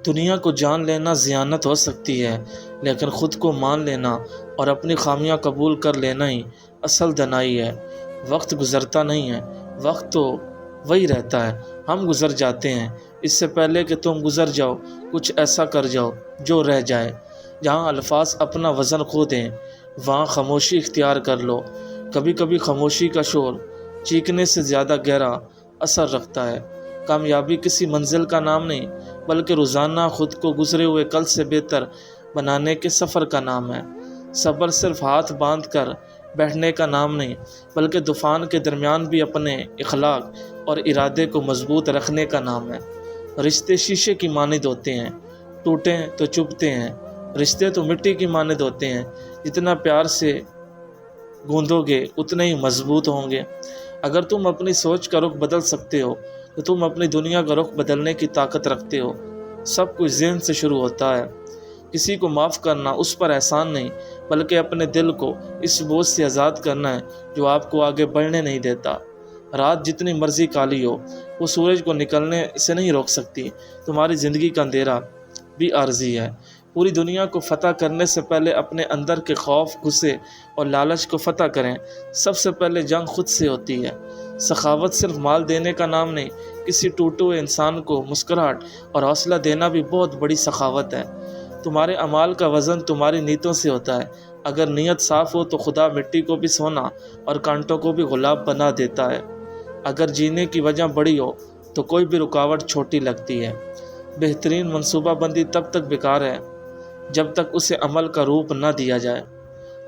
دنیا کو جان لینا ذیانت ہو سکتی ہے، لیکن خود کو مان لینا اور اپنی خامیاں قبول کر لینا ہی اصل دنائی ہے۔ وقت گزرتا نہیں ہے، وقت تو وہی رہتا ہے، ہم گزر جاتے ہیں۔ اس سے پہلے کہ تم گزر جاؤ، کچھ ایسا کر جاؤ جو رہ جائے۔ جہاں الفاظ اپنا وزن کھو دیں، وہاں خاموشی اختیار کر لو۔ کبھی کبھی خاموشی کا شور چیخنے سے زیادہ گہرا اثر رکھتا ہے۔ کامیابی کسی منزل کا نام نہیں، بلکہ روزانہ خود کو گزرے ہوئے کل سے بہتر بنانے کے سفر کا نام ہے۔ صبر صرف ہاتھ باندھ کر بیٹھنے کا نام نہیں، بلکہ طوفان کے درمیان بھی اپنے اخلاق اور ارادے کو مضبوط رکھنے کا نام ہے۔ رشتے شیشے کی مانند ہوتے ہیں، ٹوٹیں تو چبھتے ہیں۔ رشتے تو مٹی کی مانند ہوتے ہیں، جتنا پیار سے گوندو گے اتنے ہی مضبوط ہوں گے۔ اگر تم اپنی سوچ کا رخ بدل سکتے ہو تو تم اپنی دنیا کا رخ بدلنے کی طاقت رکھتے ہو۔ سب کچھ ذہن سے شروع ہوتا ہے۔ کسی کو معاف کرنا اس پر احسان نہیں، بلکہ اپنے دل کو اس بوجھ سے آزاد کرنا ہے جو آپ کو آگے بڑھنے نہیں دیتا۔ رات جتنی مرضی کالی ہو، وہ سورج کو نکلنے سے نہیں روک سکتی۔ تمہاری زندگی کا اندھیرا بھی عارضی ہے۔ پوری دنیا کو فتح کرنے سے پہلے اپنے اندر کے خوف، غصے اور لالچ کو فتح کریں۔ سب سے پہلے جنگ خود سے ہوتی ہے۔ سخاوت صرف مال دینے کا نام نہیں، کسی ٹوٹے ہوئے انسان کو مسکراہٹ اور حوصلہ دینا بھی بہت بڑی سخاوت ہے۔ تمہارے اعمال کا وزن تمہاری نیتوں سے ہوتا ہے۔ اگر نیت صاف ہو تو خدا مٹی کو بھی سونا اور کانٹوں کو بھی گلاب بنا دیتا ہے۔ اگر جینے کی وجہ بڑی ہو تو کوئی بھی رکاوٹ چھوٹی لگتی ہے۔ بہترین منصوبہ بندی تب تک بیکار ہے جب تک اسے عمل کا روپ نہ دیا جائے۔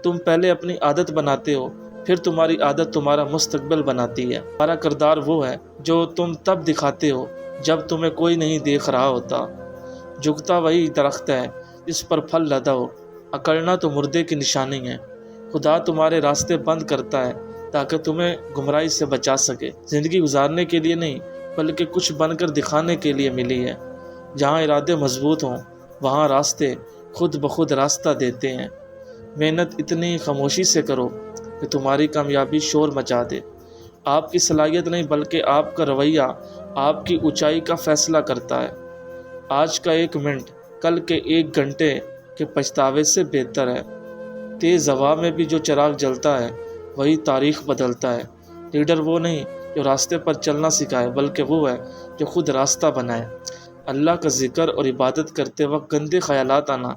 تم پہلے اپنی عادت بناتے ہو، پھر تمہاری عادت تمہارا مستقبل بناتی ہے۔ تمہارا کردار وہ ہے جو تم تب دکھاتے ہو جب تمہیں کوئی نہیں دیکھ رہا ہوتا۔ جھکتا وہی درخت ہے جس پر پھل لدا ہو، اکڑنا تو مردے کی نشانی ہے۔ خدا تمہارے راستے بند کرتا ہے تاکہ تمہیں گمراہی سے بچا سکے۔ زندگی گزارنے کے لیے نہیں، بلکہ کچھ بن کر دکھانے کے لیے ملی ہے۔ جہاں ارادے مضبوط ہوں، وہاں راستے خود بخود راستہ دیتے ہیں۔ محنت اتنی خاموشی سے کرو کہ تمہاری کامیابی شور مچا دے۔ آپ کی صلاحیت نہیں، بلکہ آپ کا رویہ آپ کی اونچائی کا فیصلہ کرتا ہے۔ آج کا 1 منٹ کل کے 1 گھنٹے کے پچھتاوے سے بہتر ہے۔ تیز ہوا میں بھی جو چراغ جلتا ہے وہی تاریخ بدلتا ہے۔ لیڈر وہ نہیں جو راستے پر چلنا سکھائے، بلکہ وہ ہے جو خود راستہ بنائے۔ اللہ کا ذکر اور عبادت کرتے وقت گندے خیالات آنا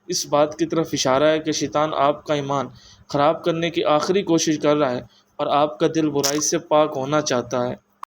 اس بات کی طرف اشارہ ہے کہ شیطان آپ کا ایمان خراب کرنے کی آخری کوشش کر رہا ہے اور آپ کا دل برائی سے پاک ہونا چاہتا ہے۔